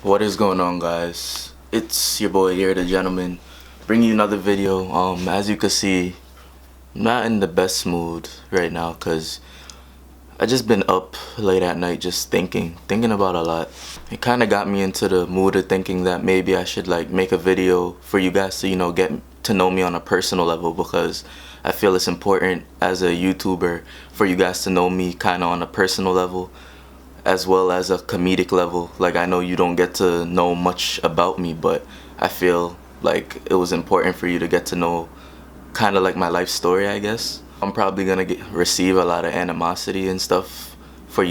What is going on, guys? It's your boy here, the gentleman, bringing you another video. As you can see, I'm not in the best mood right now because I just been up late at night just thinking about a lot. It kind of got me into the mood of thinking that maybe I should like make a video for you guys to get to know me on a personal level, because I feel it's important as a YouTuber for you guys to know me kind of on a personal level as well as a comedic level. Like, I know you don't get to know much about me, but I feel like it was important for you to get to know kind of like my life story, I guess. I'm probably gonna receive a lot of animosity and stuff for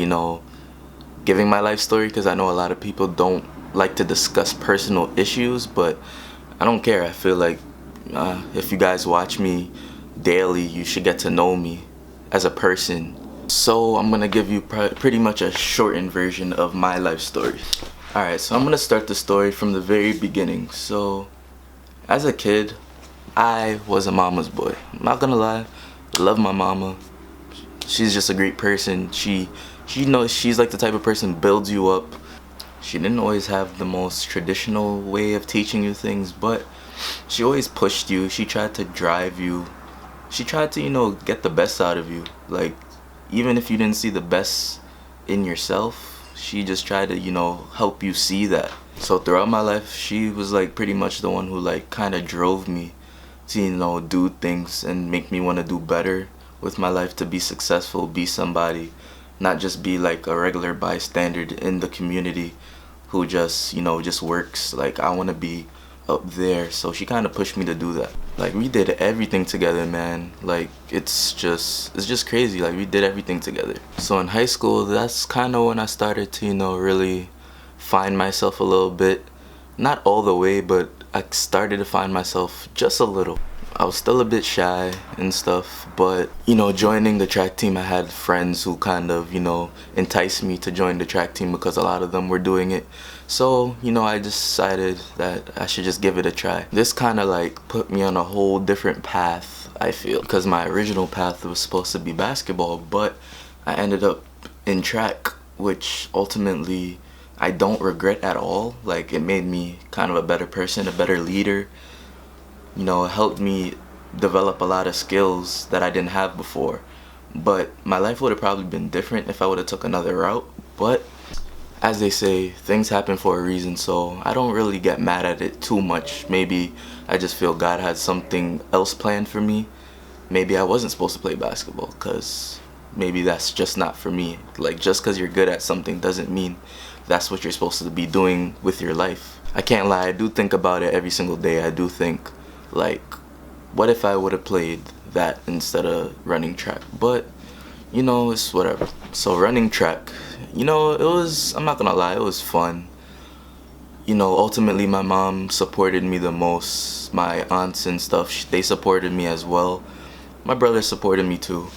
giving my life story, because I know a lot of people don't like to discuss personal issues, but I don't care. I feel like if you guys watch me daily, you should get to know me as a person. So I'm gonna give you pretty much a shortened version of my life story. Alright, so I'm gonna start the story from the very beginning. So as a kid, I was a mama's boy. I'm not gonna lie, I love my mama. She's just a great person. She knows, she's like the type of person builds you up. She didn't always have the most traditional way of teaching you things, but she always pushed you. She tried to drive you. She tried to, get the best out of you. Like, even if you didn't see the best in yourself, she just tried to, help you see that. So throughout my life, she was like pretty much the one who like kind of drove me to, do things and make me want to do better with my life, to be successful, be somebody, not just be like a regular bystander in the community who just, just works. Like, I want to be up there. So she kind of pushed me to do that. Like, we did everything together, man. Like, it's just crazy. Like, we did everything together. So in high school, that's kind of when I started to, really find myself a little bit. Not all the way, but I started to find myself just a little. I was still a bit shy and stuff, but joining the track team, I had friends who kind of enticed me to join the track team because a lot of them were doing it. So I decided that I should just give it a try. This kind of like put me on a whole different path, I feel, because my original path was supposed to be basketball, but I ended up in track, which ultimately I don't regret at all. Like, it made me kind of a better person, a better leader. It helped me develop a lot of skills that I didn't have before. But my life would have probably been different if I would have took another route. But as they say, things happen for a reason, so I don't really get mad at it too much. Maybe I just feel God had something else planned for me. Maybe I wasn't supposed to play basketball, because maybe that's just not for me. Like, just because you're good at something doesn't mean that's what you're supposed to be doing with your life. I can't lie, I do think about it every single day. I do think, like, what if I would have played that instead of running track? But it's whatever. So running track, I'm not gonna lie, it was fun. Ultimately my mom supported me the most. My aunts and stuff, they supported me as well. My brother supported me too.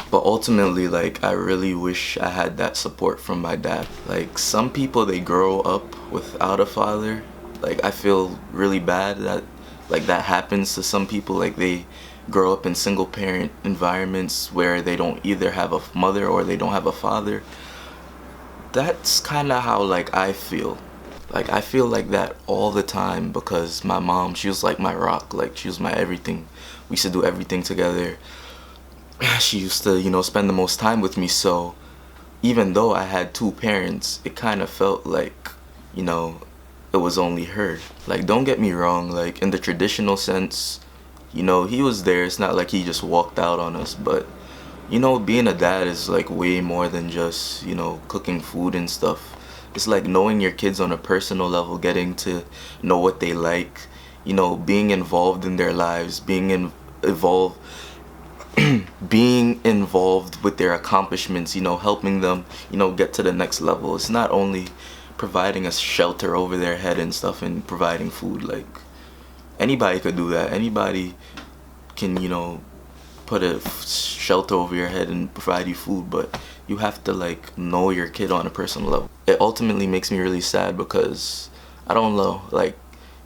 But ultimately, like, I really wish I had that support from my dad. Like, some people, they grow up without a father. Like, I feel really bad that like that happens to some people. Like, they grow up in single parent environments where they don't either have a mother or they don't have a father. That's kind of how like I feel. Like, I feel like that all the time, because my mom, she was like my rock. Like, she was my everything. We used to do everything together. She used to, spend the most time with me. So even though I had two parents, it kind of felt like, it was only her. Like, don't get me wrong, like, in the traditional sense, he was there. It's not like he just walked out on us, but being a dad is like way more than just, cooking food and stuff. It's like knowing your kids on a personal level, getting to know what they like, being involved in their lives, evolved being involved with their accomplishments, helping them, get to the next level. It's not only providing a shelter over their head and stuff and providing food. Like, anybody could do that. Anybody can, put a shelter over your head and provide you food, but you have to like know your kid on a personal level. It ultimately makes me really sad because, I don't know, like,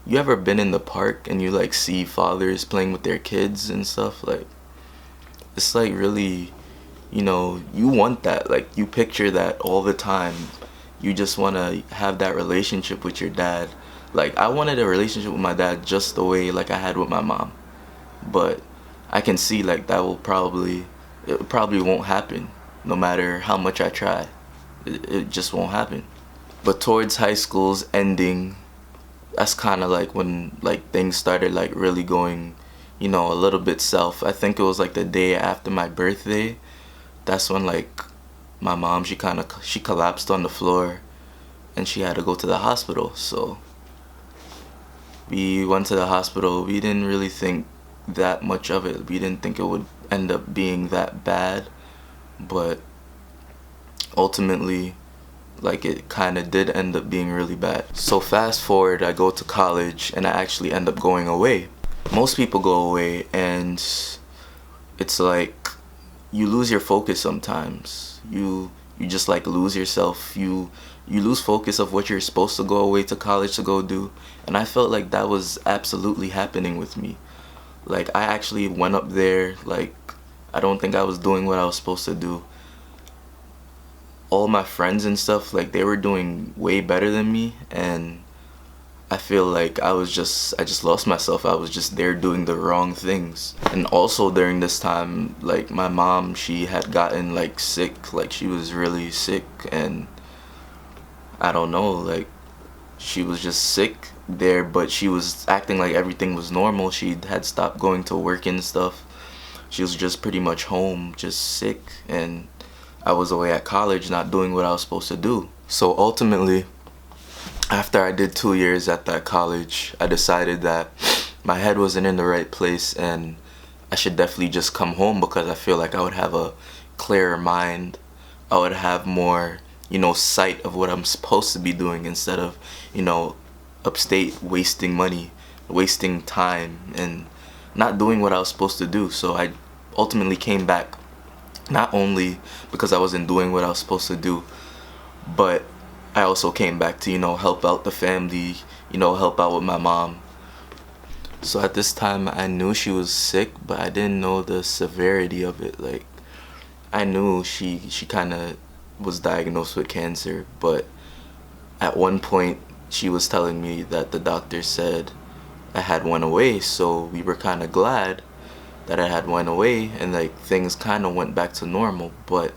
you ever been in the park and you like see fathers playing with their kids and stuff? Like, it's like really, you want that. Like, you picture that all the time, you just want to have that relationship with your dad. Like, I wanted a relationship with my dad just the way like I had with my mom, but I can see like it probably won't happen no matter how much I try. It just won't happen. But towards high school's ending, that's kind of like when like things started like really going, a little bit south. I think it was like the day after my birthday. That's when like my mom, she collapsed on the floor and she had to go to the hospital. So we went to the hospital. We didn't really think that much of it. We didn't think it would end up being that bad, but ultimately, like, it kind of did end up being really bad. So fast forward, I go to college and I actually end up going away. Most people go away and it's like you lose your focus sometimes. You just like lose yourself. You lose focus of what you're supposed to go away to college to go do. And I felt like that was absolutely happening with me. Like, I actually went up there, like, I don't think I was doing what I was supposed to do. All my friends and stuff, like, they were doing way better than me, and I feel like I just lost myself. I was just there doing the wrong things. And also during this time, like, my mom, she had gotten like sick, like she was really sick, and I don't know, like, she was just sick there, but she was acting like everything was normal. She had stopped going to work and stuff. She was just pretty much home, just sick, and I was away at college not doing what I was supposed to do. So ultimately, after I did 2 years at that college, I decided that my head wasn't in the right place and I should definitely just come home, because I feel like I would have a clearer mind. I would have more, sight of what I'm supposed to be doing instead of, upstate wasting money, wasting time, and not doing what I was supposed to do. So I ultimately came back, not only because I wasn't doing what I was supposed to do, but I also came back to, help out the family, help out with my mom. So at this time, I knew she was sick, but I didn't know the severity of it. Like, I knew she kind of was diagnosed with cancer, but at one point, she was telling me that the doctor said I had went away, so we were kind of glad that I had went away, and like things kind of went back to normal. But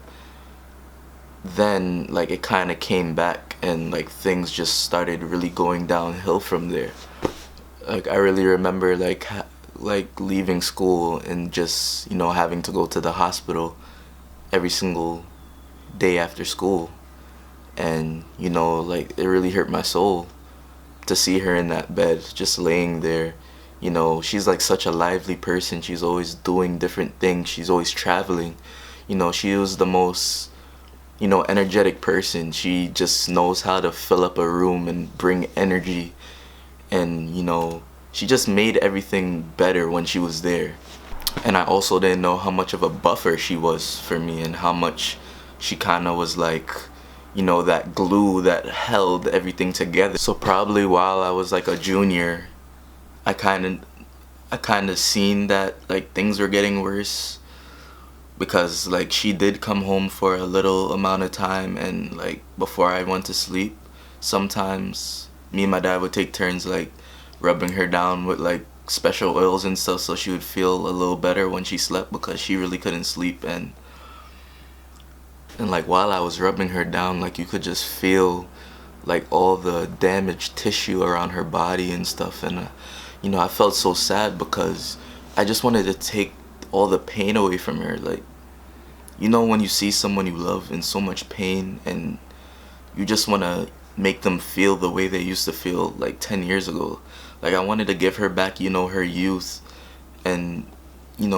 then like it kind of came back, and like things just started really going downhill from there. Like, I really remember like leaving school and just having to go to the hospital every single day after school, and like it really hurt my soul to see her in that bed just laying there. She's like such a lively person. She's always doing different things. She's always traveling. She was the most energetic person. She just knows how to fill up a room and bring energy, and she just made everything better when she was there. And I also didn't know how much of a buffer she was for me, and how much she kind of was like, that glue that held everything together. So probably while I was like a junior, I kind of seen that like things were getting worse, because like she did come home for a little amount of time, and like before I went to sleep, sometimes me and my dad would take turns like rubbing her down with like special oils and stuff, so she would feel a little better when she slept, because she really couldn't sleep. And like while I was rubbing her down, like you could just feel like all the damaged tissue around her body and stuff. And I felt so sad, because I just wanted to take all the pain away from her. Like, when you see someone you love in so much pain, and you just want to make them feel the way they used to feel like 10 years ago. Like, I wanted to give her back, her youth, and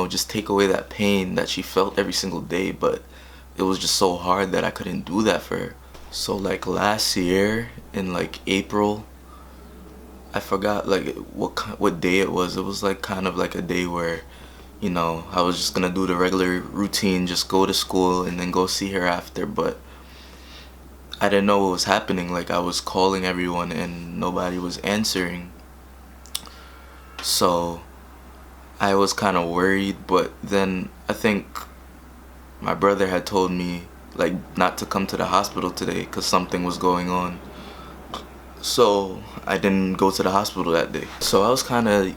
just take away that pain that she felt every single day. But it was just so hard that I couldn't do that for her. So like last year in like April, I forgot like what day it was. It was like kind of like a day where I was just gonna do the regular routine, just go to school and then go see her after. But I didn't know what was happening. Like, I was calling everyone and nobody was answering. So I was kind of worried, but then I think my brother had told me like not to come to the hospital today because something was going on. So I didn't go to the hospital that day. So I was kind of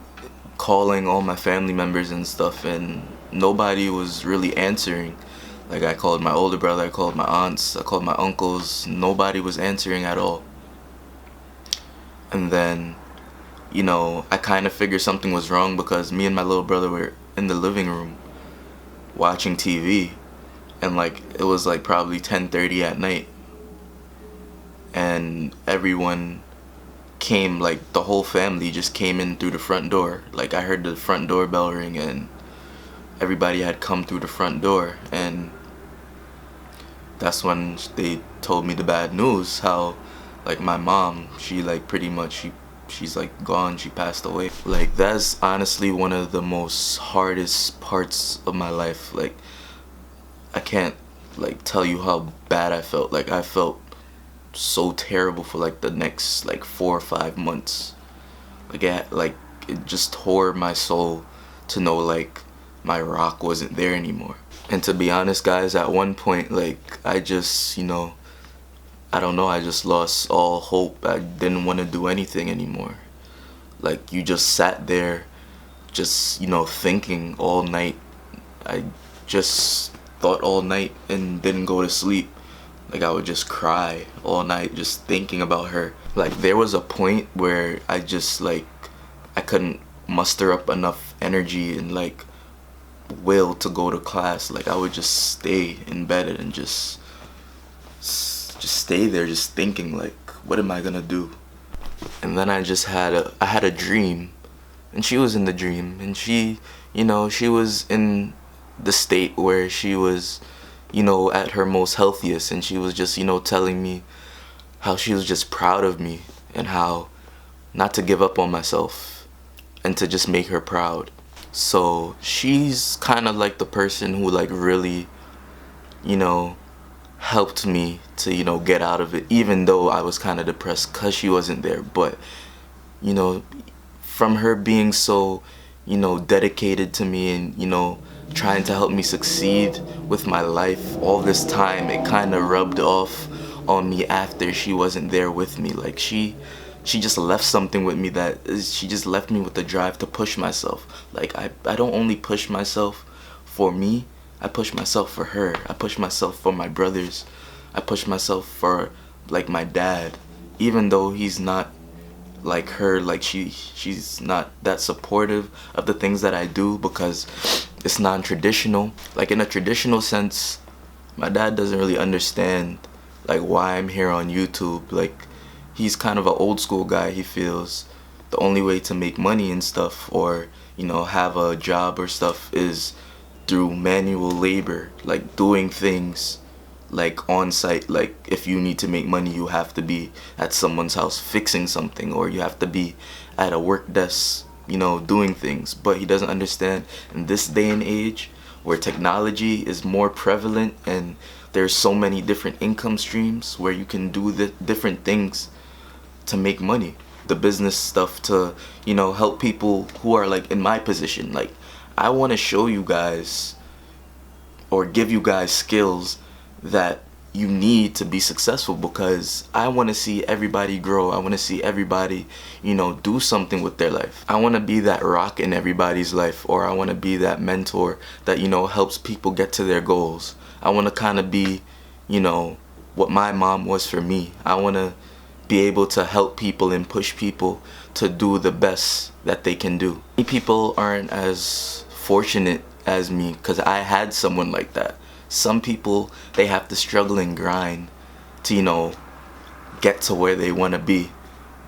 calling all my family members and stuff, and nobody was really answering. Like, I called my older brother, I called my aunts, I called my uncles. Nobody was answering at all. And then, I kind of figured something was wrong because me and my little brother were in the living room watching TV, and like it was like probably 10:30 at night, and everyone came, like the whole family just came in through the front door. Like, I heard the front door bell ring, and everybody had come through the front door, and that's when they told me the bad news, how like my mom, she like pretty much she's like gone, she passed away. Like, that's honestly one of the most hardest parts of my life. Like, I can't like tell you how bad I felt. Like, I felt so terrible for like the next like 4 or 5 months. Like it just tore my soul to know like my rock wasn't there anymore. And to be honest, guys, at one point, like, I just, I don't know, I just lost all hope. I didn't want to do anything anymore. Like, you just sat there, just, thinking all night. I just thought all night and didn't go to sleep. Like, I would just cry all night just thinking about her. Like, there was a point where I just, like, I couldn't muster up enough energy and, like, will to go to class. Like, I would just stay in bed and just stay there just thinking, like, what am I gonna do? And then I had a dream, and she was in the dream, and she was in the state where she was, at her most healthiest, and she was just, telling me how she was just proud of me and how not to give up on myself and to just make her proud. So she's kind of like the person who like really, helped me to, get out of it, even though I was kind of depressed because she wasn't there. But, you know, from her being so, dedicated to me and, trying to help me succeed with my life all this time, it kind of rubbed off on me after she wasn't there with me. Like, she just left something with me she just left me with the drive to push myself. Like, I don't only push myself for me, I push myself for her. I push myself for my brothers. I push myself for like my dad. Even though he's not like her, like she's not that supportive of the things that I do because it's non-traditional. Like, in a traditional sense, my dad doesn't really understand like why I'm here on YouTube. Like, he's kind of an old school guy. He feels the only way to make money and stuff, or have a job or stuff, is through manual labor, like doing things like on site. Like, if you need to make money, you have to be at someone's house fixing something, or you have to be at a work desk, doing things. But he doesn't understand, in this day and age where technology is more prevalent and there's so many different income streams where you can do the different things to make money, the business stuff to, help people who are like in my position. Like, I want to show you guys or give you guys skills that you need to be successful, because I want to see everybody grow. I want to see everybody, do something with their life. I want to be that rock in everybody's life, or I want to be that mentor that, helps people get to their goals. I want to kind of be, what my mom was for me. I want to be able to help people and push people to do the best that they can do. Many people aren't as fortunate as me because I had someone like that. Some people, they have to struggle and grind to, get to where they want to be.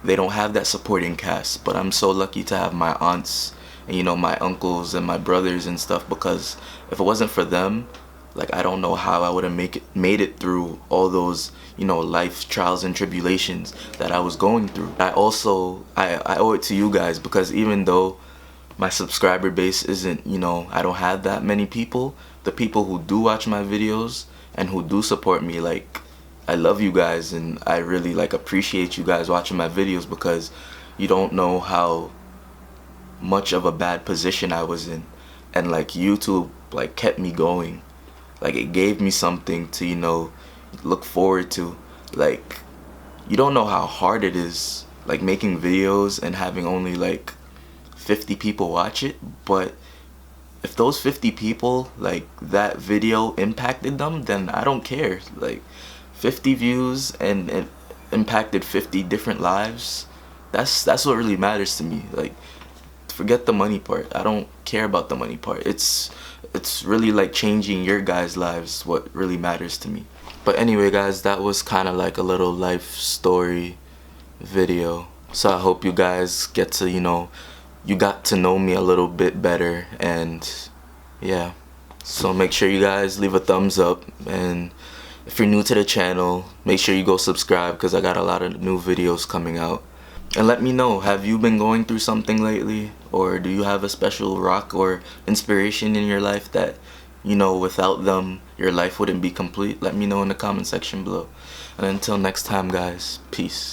They don't have that supporting cast, but I'm so lucky to have my aunts and, my uncles and my brothers and stuff, because if it wasn't for them, like, I don't know how I would have made it through all those, life trials and tribulations that I was going through. I owe it to you guys, because even though my subscriber base isn't, I don't have that many people, the people who do watch my videos and who do support me, like, I love you guys, and I really like appreciate you guys watching my videos, because you don't know how much of a bad position I was in, and like YouTube like kept me going. Like, it gave me something to, you know, look forward to. Like, you don't know how hard it is, like, making videos and having only like 50 people watch it. But if those 50 people, like, that video impacted them, then I don't care. Like, 50 views and it impacted 50 different lives. That's what really matters to me. Like, forget the money part. I don't care about the money part. It's really like changing your guys' lives what really matters to me. But anyway, guys, that was kind of like a little life story video. So I hope you guys get to, you know, you got to know me a little bit better. And yeah, so make sure you guys leave a thumbs up, and if you're new to the channel, make sure you go subscribe because I got a lot of new videos coming out. And let me know, have you been going through something lately, or do you have a special rock or inspiration in your life that, you know, without them your life wouldn't be complete? Let me know in the comment section below. And until next time, guys, peace.